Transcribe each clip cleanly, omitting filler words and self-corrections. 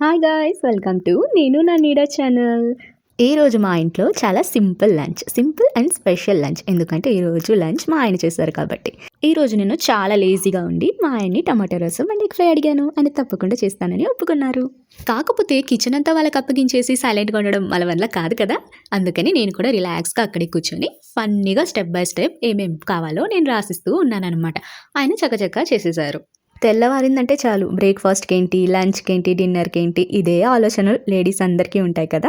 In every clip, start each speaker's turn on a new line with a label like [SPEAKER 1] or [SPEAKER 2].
[SPEAKER 1] Hi guys, welcome to నేను నా నీడా ఛానల్. ఈరోజు మా ఇంట్లో చాలా సింపుల్ అండ్ స్పెషల్ లంచ్. ఎందుకంటే ఈరోజు లంచ్ మా ఆయన చేశారు కాబట్టి. ఈరోజు నేను చాలా లేజీగా ఉండి మా ఆయన్ని టమాటా రసం అండ్ ఎగ్ ఫ్రై అడిగాను. ఆయన తప్పకుండా చేస్తానని ఒప్పుకున్నారు. కాకపోతే కిచెన్ అంతా వాళ్ళకి అప్పగించేసి సైలెంట్గా ఉండడం వాళ్ళ వల్ల కాదు కదా. అందుకని నేను కూడా రిలాక్స్గా అక్కడే కూర్చొని ఫన్నీగా స్టెప్ బై స్టెప్ ఏమేమి కావాలో నేను రాసిస్తూ ఉన్నానన్నమాట. ఆయన చకచకా చేసేసారు. తెల్లవారిందంటే చాలు బ్రేక్ఫాస్ట్కి ఏంటి, లంచ్కి ఏంటి, డిన్నర్కి ఏంటి, ఇదే ఆలోచనలు లేడీస్ అందరికీ ఉంటాయి కదా.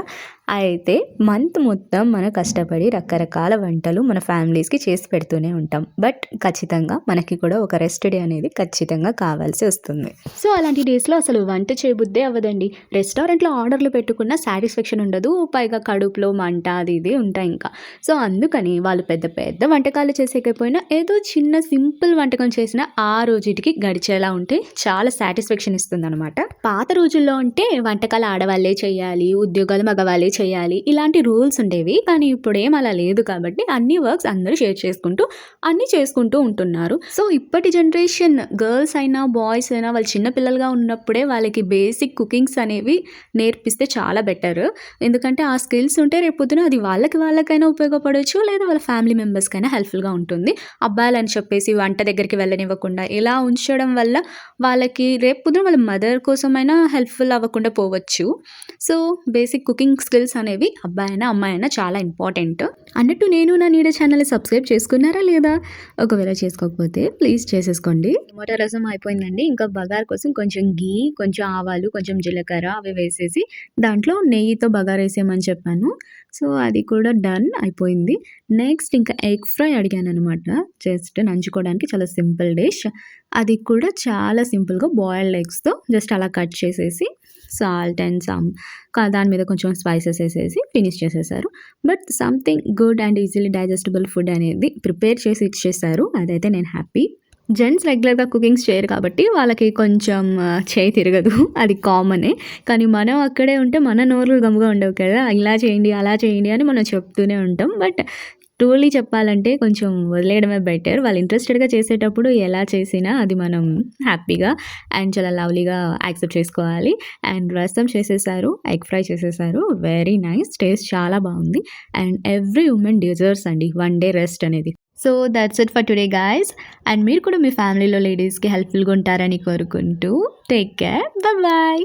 [SPEAKER 1] అయితే మంత్ మొత్తం మనం కష్టపడి రకరకాల వంటలు మన ఫ్యామిలీస్కి చేసి పెడుతూనే ఉంటాం. బట్ ఖచ్చితంగా మనకి కూడా ఒక రెస్ట్ డే అనేది ఖచ్చితంగా కావాల్సి వస్తుంది. సో అలాంటి డేస్లో అసలు వంట చేయబుద్దే అవ్వదండి. రెస్టారెంట్లో ఆర్డర్లు పెట్టుకున్న సాటిస్ఫాక్షన్ ఉండదు, పైగా కడుపులో మంట అది ఇది ఉంటాయి ఇంకా. సో అందుకని వాళ్ళు పెద్ద పెద్ద వంటకాలు చేసేకపోయినా ఏదో చిన్న సింపుల్ వంటకం చేసిన ఆ రోజుటికి గడిచేలా ఉంటే చాలా సాటిస్ఫాక్షన్ ఇస్తుంది అనమాట. పాత రోజుల్లో ఉంటే వంటకాలు ఆడవాళ్ళే చేయాలి, ఉద్యోగాలు మగవాళ్ళే చేయాలి, ఇలాంటి రూల్స్ ఉండేవి. కానీ ఇప్పుడు ఏం అలా లేదు కాబట్టి అన్ని వర్క్స్ అందరూ షేర్ చేసుకుంటూ అన్నీ చేసుకుంటూ ఉంటున్నారు. సో ఇప్పటి జనరేషన్ గర్ల్స్ అయినా బాయ్స్ అయినా వాళ్ళు చిన్న పిల్లలుగా ఉన్నప్పుడే వాళ్ళకి బేసిక్ కుకింగ్స్ అనేవి నేర్పిస్తే చాలా బెటర్. ఎందుకంటే ఆ స్కిల్స్ ఉంటే రేపొద్దున అది వాళ్ళకైనా ఉపయోగపడవచ్చు, లేదా వాళ్ళ ఫ్యామిలీ మెంబర్స్కైనా హెల్ప్ఫుల్గా ఉంటుంది. అబ్బాయిలని చెప్పేసి వంట దగ్గరికి వెళ్ళనివ్వకుండా ఇలా ఉంచడం వల్ల వాళ్ళకి రేపొద్దున వాళ్ళ మదర్ కోసమైనా హెల్ప్ఫుల్ అవ్వకుండా పోవచ్చు. సో బేసిక్ కుకింగ్ స్కిల్స్ అనేవి అబ్బాయినా అమ్మాయినా చాలా ఇంపార్టెంట్. అన్నట్టు నేను నా నీడ ఛానల్ని సబ్స్క్రైబ్ చేసుకున్నారా లేదా? ఒకవేళ చేసుకోకపోతే ప్లీజ్ చేసేసుకోండి. టమాటా రసం అయిపోయిందండి. ఇంకా బగార్ కోసం కొంచెం గీ, కొంచెం ఆవాలు, కొంచెం జీలకర్ర అవి వేసేసి దాంట్లో నెయ్యితో బగార్ వేసేయమని చెప్పాను. సో అది కూడా డన్ అయిపోయింది. నెక్స్ట్ ఇంకా ఎగ్ ఫ్రై అడిగాను అనమాట. జస్ట్ నంచుకోవడానికి చాలా సింపుల్ డిష్. అది కూడా చాలా సింపుల్గా బాయిల్డ్ ఎగ్స్తో జస్ట్ అలా కట్ చేసేసి సాల్ట్ అండ్ దాని మీద కొంచెం స్పైసెస్ వేసేసి ఫినిష్ చేసేసారు. But something good and easily digestible food అనేది ప్రిపేర్ చేసి ఇచ్చేసారు. అదైతే నేను హ్యాపీ. జెంట్స్ రెగ్యులర్గా కుకింగ్స్ చేయరు కాబట్టి వాళ్ళకి కొంచెం చేయి తిరగదు, అది కామనే. కానీ మనం అక్కడే ఉంటే మన నోరులు గమ్ముగా ఉండవు కదా, ఇలా చేయండి అలా చేయండి అని మనం చెప్తూనే ఉంటాం. బట్ ట్రూలీ చెప్పాలంటే కొంచెం వదిలేయడమే బెటర్. వాళ్ళు ఇంట్రెస్టెడ్గా చేసేటప్పుడు ఎలా చేసినా అది మనం హ్యాపీగా అండ్ చాలా లవ్లీగా యాక్సెప్ట్ చేసుకోవాలి. అండ్ రసం చేసేసారు, ఎగ్ ఫ్రై చేసేసారు. వెరీ నైస్, టేస్ట్ చాలా బాగుంది. అండ్ ఎవ్రీ ఉమెన్ డిజర్వ్స్ అండి వన్ డే రెస్ట్ అనేది. So that's it for today guys. And మీరు కూడా మీ ఫ్యామిలీలో లేడీస్కి హెల్ప్ఫుల్గా ఉంటారని కోరుకుంటూ టేక్ కేర్, బాయ్.